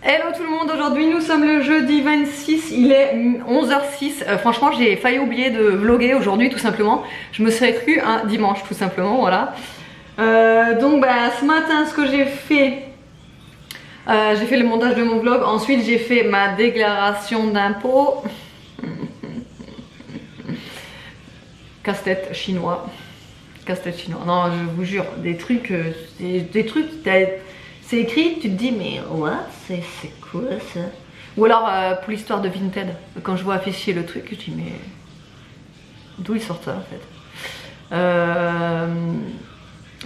Hello tout le monde, aujourd'hui nous sommes le jeudi 26, il est 11h06. Franchement j'ai failli oublier de vlogger aujourd'hui tout simplement. Je me serais cru un dimanche tout simplement, voilà. Donc ce matin ce que j'ai fait le montage de mon vlog, ensuite j'ai fait ma déclaration d'impôt. Casse-tête chinois. Casse-tête chinois, non je vous jure, des trucs, c'est écrit, tu te dis mais what, c'est quoi ça? Ou alors pour l'histoire de Vinted, quand je vois afficher le truc, je dis mais d'où ils sortent ça en fait?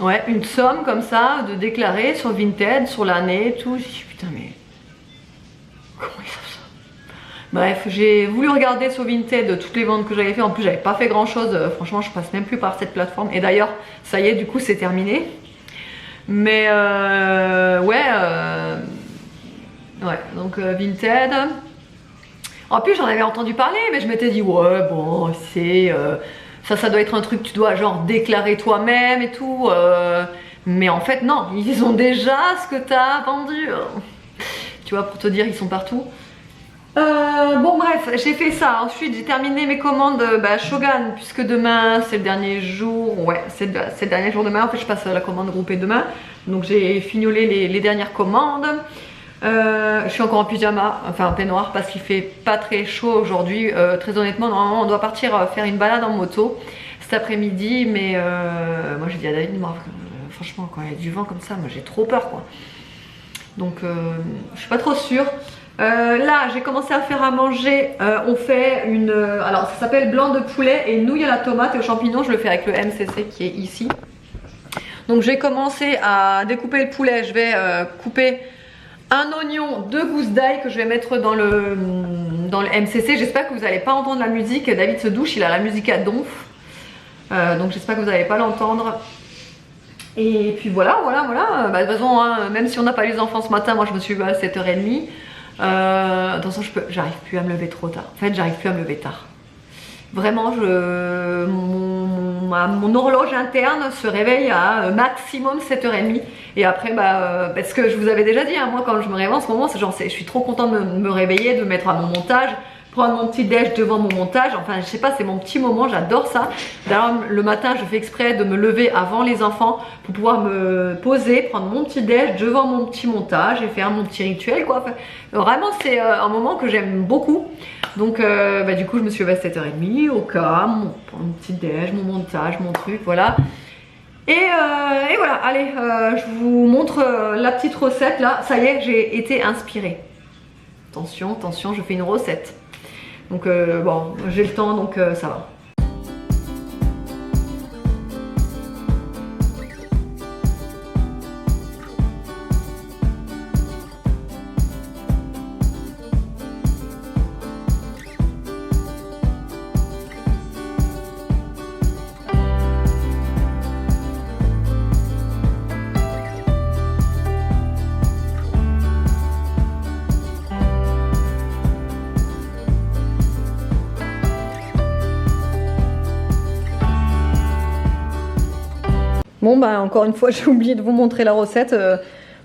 Ouais, une somme comme ça de déclarer sur Vinted, sur l'année et tout. Je dis putain mais comment ils savent ça? Bref, j'ai voulu regarder sur Vinted toutes les ventes que j'avais fait. En plus j'avais pas fait grand chose, franchement je passe même plus par cette plateforme. Et d'ailleurs ça y est, du coup c'est terminé. Mais ouais, donc Vinted. En plus j'en avais entendu parler, mais je m'étais dit ouais bon c'est ça doit être un truc que tu dois genre déclarer toi-même et tout. Mais en fait non, ils ont déjà ce que t'as vendu. Tu vois, pour te dire, ils sont partout. Bon bref, j'ai fait ça. Ensuite j'ai terminé mes commandes Shogun, puisque demain c'est le dernier jour. Ouais, c'est le dernier jour demain. En fait je passe à la commande groupée demain. Donc j'ai fignolé les dernières commandes. Je suis encore en pyjama, enfin en peignoir, parce qu'il fait pas très chaud aujourd'hui. Très honnêtement, normalement on doit partir faire une balade en moto cet après-midi. Mais moi j'ai dit à David, franchement quand il y a du vent comme ça, moi j'ai trop peur quoi. Donc je suis pas trop sûre. Là j'ai commencé à faire à manger. On fait une alors ça s'appelle blanc de poulet et nouilles à la tomate et aux champignons. Je le fais avec le MCC qui est ici. Donc j'ai commencé à découper le poulet. Je vais couper un oignon, 2 gousses d'ail que je vais mettre dans le MCC. J'espère que vous n'allez pas entendre la musique. David se douche, il a la musique à donf. Donc j'espère que vous n'allez pas l'entendre. Et puis voilà. De toute façon hein, même si on n'a pas les enfants ce matin, moi je me suis levée à 7h30. De toute façon j'arrive plus à me lever trop tard. En fait j'arrive plus à me lever tard. Vraiment mon horloge interne se réveille à maximum 7h30. Et après parce que je vous avais déjà dit hein, moi quand je me réveille en ce moment c'est genre je suis trop contente de me réveiller, de mettre à mon montage, prendre mon petit déj devant mon montage. Enfin je sais pas, c'est mon petit moment, j'adore ça. D'ailleurs le matin je fais exprès de me lever avant les enfants pour pouvoir me poser, prendre mon petit déj devant mon petit montage et faire mon petit rituel quoi. Enfin, vraiment c'est un moment que j'aime beaucoup. Donc du coup je me suis levée à 7h30 au calme, mon petit déj, mon montage, mon truc, voilà. Et voilà, allez, je vous montre la petite recette là. Ça y est, j'ai été inspirée. Attention, je fais une recette. Donc bon, j'ai le temps donc ça va. Bon encore une fois j'ai oublié de vous montrer la recette.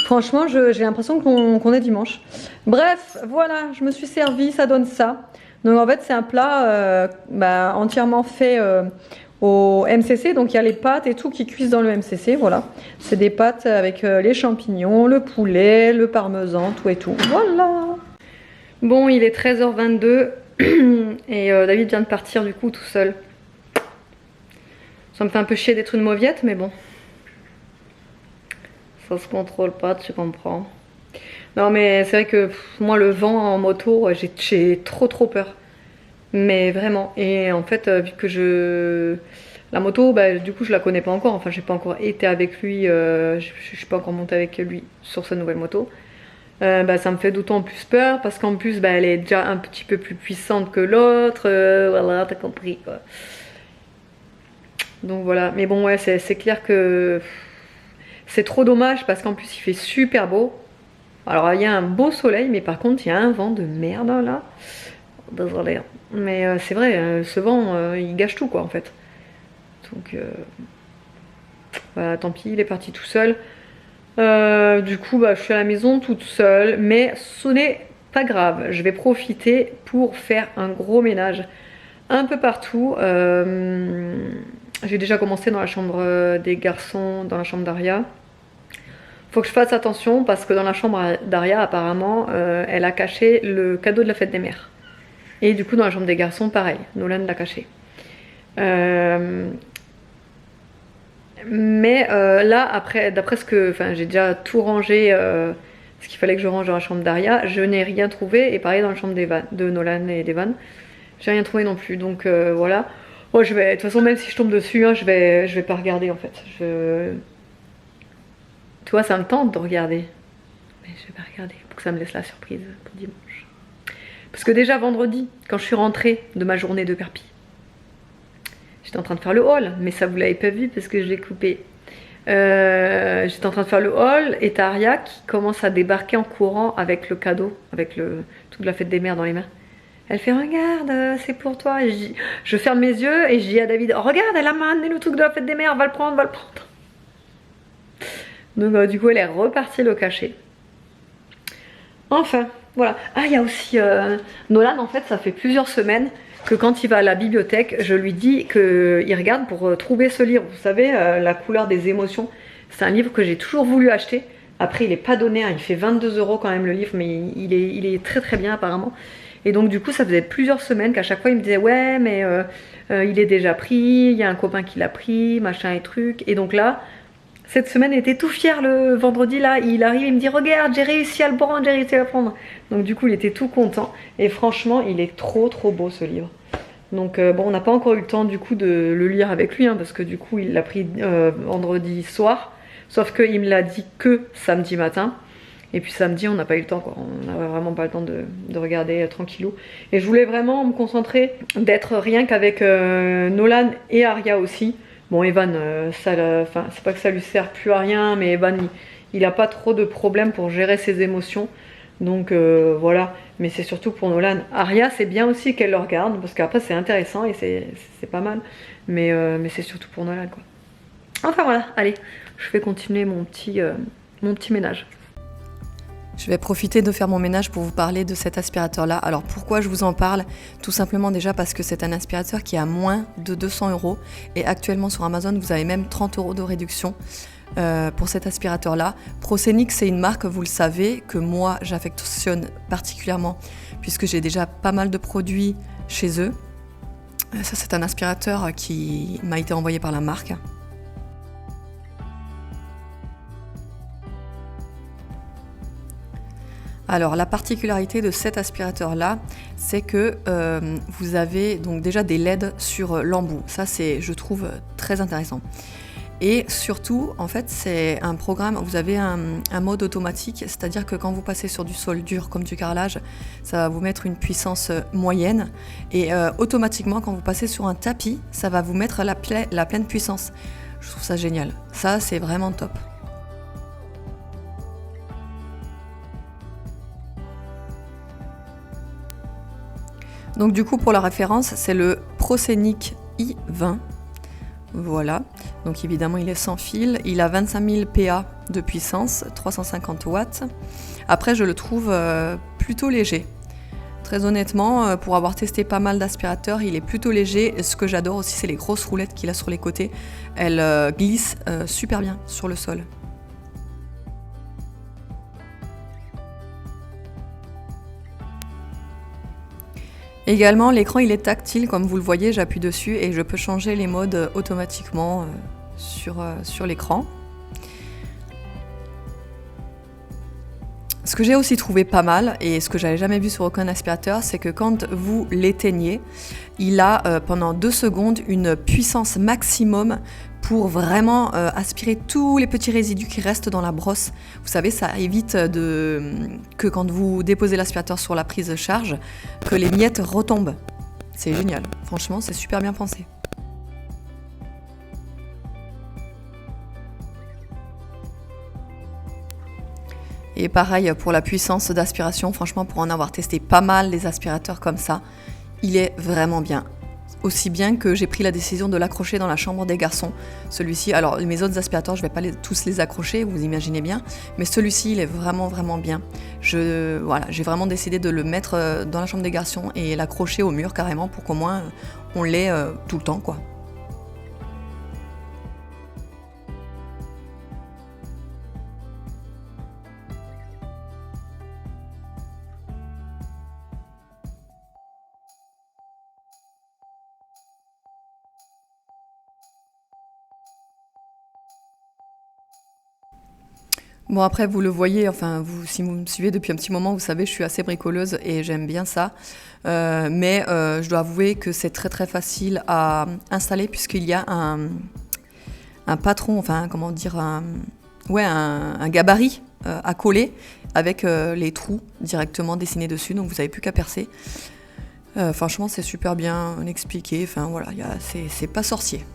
Franchement j'ai l'impression qu'on est dimanche. Bref voilà, je me suis servi, ça donne ça. Donc en fait c'est un plat entièrement fait au MCC. Donc il y a les pâtes et tout qui cuisent dans le MCC, voilà. C'est des pâtes avec les champignons, le poulet, le parmesan, tout et tout. Voilà. Bon il est 13h22 et David vient de partir du coup tout seul. Ça me fait un peu chier d'être une mauviette mais bon. Ça se contrôle pas, tu comprends. Non mais c'est vrai que moi le vent en moto, j'ai trop peur. Mais vraiment. Et en fait vu que la moto, du coup je la connais pas encore. Enfin j'ai pas encore été avec lui, je suis pas encore montée avec lui sur sa nouvelle moto. Ça me fait d'autant plus peur parce qu'en plus elle est déjà un petit peu plus puissante que l'autre. Voilà, t'as compris quoi. Donc voilà, mais bon ouais c'est clair que c'est trop dommage parce qu'en plus il fait super beau. Alors il y a un beau soleil mais par contre il y a un vent de merde là. Désolé. Mais c'est vrai, ce vent il gâche tout quoi en fait. Donc voilà, tant pis, il est parti tout seul. Du coup, bah, je suis à la maison toute seule, mais ce n'est pas grave. Je vais profiter pour faire un gros ménage un peu partout. J'ai déjà commencé dans la chambre des garçons, dans la chambre d'Aria. Faut que je fasse attention parce que dans la chambre d'Aria, apparemment, elle a caché le cadeau de la fête des mères. Et du coup, dans la chambre des garçons, pareil, Nolan l'a caché. Mais là, après, d'après ce que. Enfin, j'ai déjà tout rangé, ce qu'il fallait que je range dans la chambre d'Aria. Je n'ai rien trouvé. Et pareil dans la chambre de Nolan et d'Evan. J'ai rien trouvé non plus. Donc voilà. Moi, je vais. De toute façon, même si je tombe dessus, hein, je vais pas regarder en fait. Tu vois, ça me tente de regarder. Mais je vais pas regarder pour que ça me laisse la surprise pour dimanche. Parce que déjà vendredi, quand je suis rentrée de ma journée de Perpi, j'étais en train de faire le haul, mais ça vous l'avez pas vu parce que je l'ai coupé. J'étais en train de faire le haul et t'as Aria qui commence à débarquer en courant avec le cadeau, avec toute la fête des mères dans les mains. Elle fait regarde, c'est pour toi. Et je ferme mes yeux et je dis à David regarde, elle a amené le truc de la fête des mères, va le prendre, va le prendre. Donc du coup elle est repartie le cacher. Enfin, voilà. Ah, il y a aussi Nolan, en fait, ça fait plusieurs semaines que quand il va à la bibliothèque, je lui dis qu'il regarde pour trouver ce livre. Vous savez, La couleur des émotions. C'est un livre que j'ai toujours voulu acheter. Après, il n'est pas donné, hein. Il fait 22 € quand même le livre, mais il est très très bien apparemment. Et donc du coup, ça faisait plusieurs semaines qu'à chaque fois, il me disait ouais, mais il est déjà pris, il y a un copain qui l'a pris, machin et truc. Et donc là, cette semaine, il était tout fier le vendredi là, il arrive, il me dit regarde, j'ai réussi à le prendre, j'ai réussi à le prendre. Donc du coup, il était tout content et franchement, il est trop trop beau ce livre. Donc bon, on n'a pas encore eu le temps du coup de le lire avec lui, hein, parce que du coup, il l'a pris vendredi soir, sauf qu'il me l'a dit que samedi matin. Et puis samedi, on n'a pas eu le temps, quoi. On n'a vraiment pas le temps de regarder tranquillou. Et je voulais vraiment me concentrer, d'être rien qu'avec Nolan et Aria aussi. Bon, Evan, c'est pas que ça lui sert plus à rien, mais Evan, il a pas trop de problèmes pour gérer ses émotions. Donc voilà, mais c'est surtout pour Nolan. Aria, c'est bien aussi qu'elle le regarde, parce qu'après c'est intéressant et c'est pas mal. Mais c'est surtout pour Nolan, quoi. Enfin voilà, allez, je vais continuer mon petit ménage. Je vais profiter de faire mon ménage pour vous parler de cet aspirateur-là. Alors pourquoi je vous en parle? Tout simplement déjà parce que c'est un aspirateur qui est à moins de 200 €. Et actuellement sur Amazon, vous avez même 30 € de réduction pour cet aspirateur-là. Proscenic, c'est une marque, vous le savez, que moi j'affectionne particulièrement puisque j'ai déjà pas mal de produits chez eux. Ça, c'est un aspirateur qui m'a été envoyé par la marque. Alors la particularité de cet aspirateur-là, c'est que vous avez donc déjà des LED sur l'embout. Ça, c'est, je trouve, très intéressant. Et surtout, en fait, c'est un programme, vous avez un mode automatique, c'est-à-dire que quand vous passez sur du sol dur comme du carrelage, ça va vous mettre une puissance moyenne. Et automatiquement, quand vous passez sur un tapis, ça va vous mettre la pleine puissance. Je trouve ça génial. Ça, c'est vraiment top. Donc du coup, pour la référence, c'est le Proscenic i20. Voilà. Donc évidemment, il est sans fil. Il a 25 000 PA de puissance, 350 watts. Après, je le trouve plutôt léger. Très honnêtement, pour avoir testé pas mal d'aspirateurs, il est plutôt léger. Et ce que j'adore aussi, c'est les grosses roulettes qu'il a sur les côtés. Elles glissent super bien sur le sol. Également, l'écran il est tactile, comme vous le voyez, j'appuie dessus et je peux changer les modes automatiquement sur l'écran. Ce que j'ai aussi trouvé pas mal, et ce que j'avais jamais vu sur aucun aspirateur, c'est que quand vous l'éteignez, il a pendant 2 secondes une puissance maximum pour vraiment aspirer tous les petits résidus qui restent dans la brosse. Vous savez, ça évite que quand vous déposez l'aspirateur sur la prise de charge, que les miettes retombent. C'est génial, franchement, c'est super bien pensé. Et pareil pour la puissance d'aspiration, franchement, pour en avoir testé pas mal les aspirateurs comme ça, il est vraiment bien. aussi bien que j'ai pris la décision de l'accrocher dans la chambre des garçons. Celui-ci, alors mes autres aspirateurs, je vais pas tous les accrocher, vous imaginez bien, mais celui-ci, il est vraiment bien. Voilà, j'ai vraiment décidé de le mettre dans la chambre des garçons et l'accrocher au mur carrément pour qu'au moins on l'ait tout le temps, quoi. Bon après vous le voyez, enfin si vous me suivez depuis un petit moment, vous savez je suis assez bricoleuse et j'aime bien ça. Mais je dois avouer que c'est très facile à installer puisqu'il y a un patron, enfin comment dire, un gabarit à coller avec les trous directement dessinés dessus, donc vous n'avez plus qu'à percer. Franchement c'est super bien expliqué, enfin voilà, c'est pas sorcier.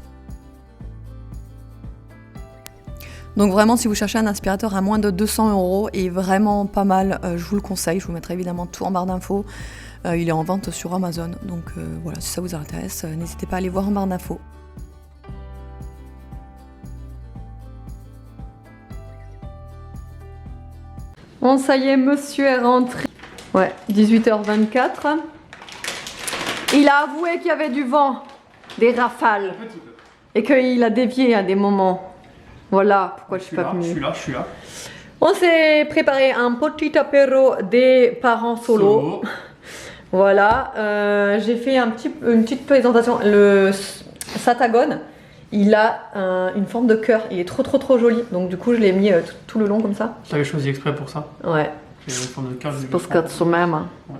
Donc vraiment, si vous cherchez un aspirateur à moins de 200 € et vraiment pas mal, je vous le conseille. Je vous mettrai évidemment tout en barre d'infos. Il est en vente sur Amazon. Donc voilà, si ça vous intéresse, n'hésitez pas à aller voir en barre d'infos. Bon, ça y est, monsieur est rentré. Ouais, 18h24. Il a avoué qu'il y avait du vent, des rafales. Et qu'il a dévié à des moments. Voilà pourquoi je suis pas venue. Je suis là. On s'est préparé un petit apéro des parents solo. Voilà, j'ai fait une petite présentation. Le Satagone, il a une forme de cœur. Il est trop joli. Donc du coup, je l'ai mis tout le long comme ça. Tu avais choisi exprès pour ça? Ouais. Une forme de cœur. C'est parce que sont même. Hein. Ouais.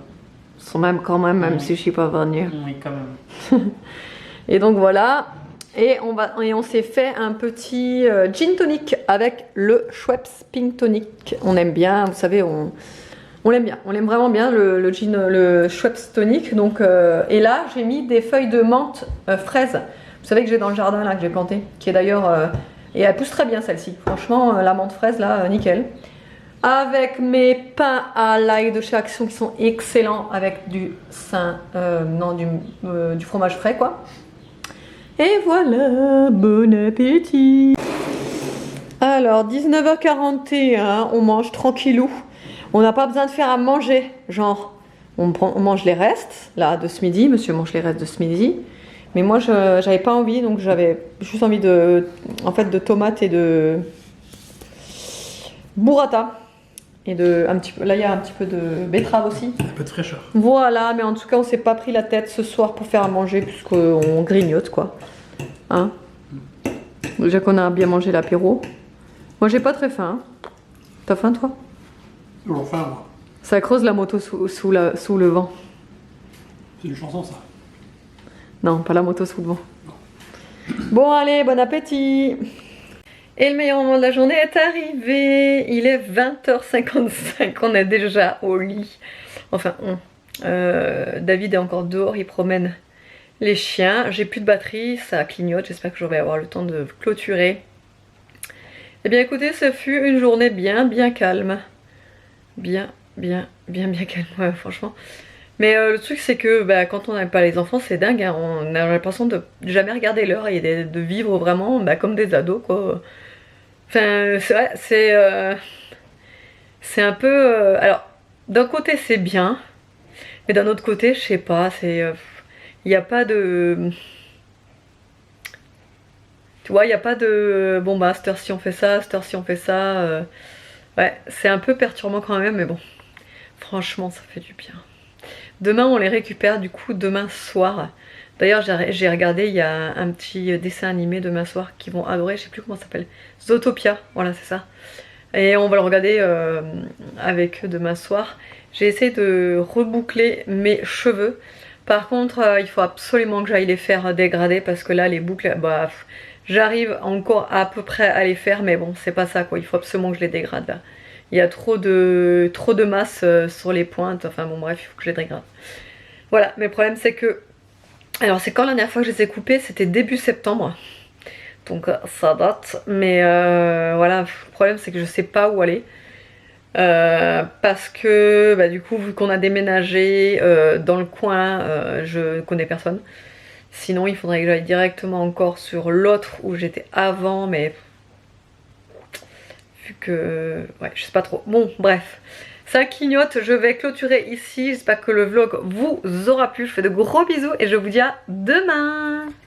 Sont même quand même, même si je suis pas venue. Oui, quand même. Et donc voilà. Et on s'est fait un petit gin tonic avec le Schweppes Pink Tonic. On aime bien, vous savez, on l'aime bien. On l'aime vraiment bien, le Schweppes Tonic. Donc, et là, j'ai mis des feuilles de menthe fraise. Vous savez que j'ai dans le jardin là, que j'ai planté. Qui est d'ailleurs... et elle pousse très bien celle-ci. Franchement, la menthe fraise là, nickel. Avec mes pains à l'ail de chez Action qui sont excellents. Avec du fromage frais quoi. Et voilà, bon appétit. Alors, 19h41, on mange tranquillou. On n'a pas besoin de faire à manger, genre, on mange les restes, là, de ce midi. Monsieur mange les restes de ce midi. Mais moi, j'avais pas envie, donc j'avais juste envie de tomates et de burrata. Et là, il y a un petit peu de betterave aussi. Un peu de fraîcheur. Voilà, mais en tout cas, on s'est pas pris la tête ce soir pour faire à manger, puisqu'on grignote, quoi. Hein? Déjà qu'on a bien mangé l'apéro. Moi, j'ai pas très faim. Hein. T'as faim, toi? Toujours faim, moi. Ça creuse la moto sous le vent. C'est une chanson, ça. Non, pas la moto sous le vent. Non. Bon, allez, bon appétit! Et le meilleur moment de la journée est arrivé. Il est 20h55. On est déjà au lit. Enfin, David est encore dehors. Il promène les chiens. J'ai plus de batterie. Ça clignote. J'espère que je vais avoir le temps de clôturer. Eh bien, écoutez, ce fut une journée bien calme. Bien calme, ouais, franchement. Mais le truc, c'est que quand on n'a pas les enfants, c'est dingue. Hein. On a l'impression de jamais regarder l'heure et de vivre vraiment comme des ados, quoi. Enfin, c'est vrai, c'est un peu... alors, d'un côté, c'est bien, mais d'un autre côté, je sais pas, il n'y a pas de... Tu vois, il n'y a pas de... Bon, bah, à cette heure-ci, on fait ça, à cette heure-ci, on fait ça. Ouais, c'est un peu perturbant quand même, mais bon, franchement, ça fait du bien. Demain, on les récupère, du coup, demain soir. D'ailleurs, j'ai regardé, il y a un petit dessin animé demain soir qu'ils vont adorer, je sais plus comment ça s'appelle. Zootopia, voilà, c'est ça. Et on va le regarder avec eux demain soir. J'ai essayé de reboucler mes cheveux. Par contre, il faut absolument que j'aille les faire dégrader parce que là, les boucles, bah, j'arrive encore à peu près à les faire, mais bon, c'est pas ça, quoi. Il faut absolument que je les dégrade, là. Il y a trop de masse sur les pointes, enfin bon, bref, il faut que je les dégrade. Voilà, mais le problème, c'est que... Alors c'est quand la dernière fois que je les ai coupés, c'était début septembre. Donc ça date. Mais voilà, le problème c'est que je sais pas où aller. Parce que du coup, vu qu'on a déménagé dans le coin, je connais personne. Sinon, il faudrait que j'aille directement encore sur l'autre où j'étais avant, mais vu que... ouais, je sais pas trop. Bon, bref. Ça clignote, je vais clôturer ici. J'espère que le vlog vous aura plu. Je vous fais de gros bisous et je vous dis à demain.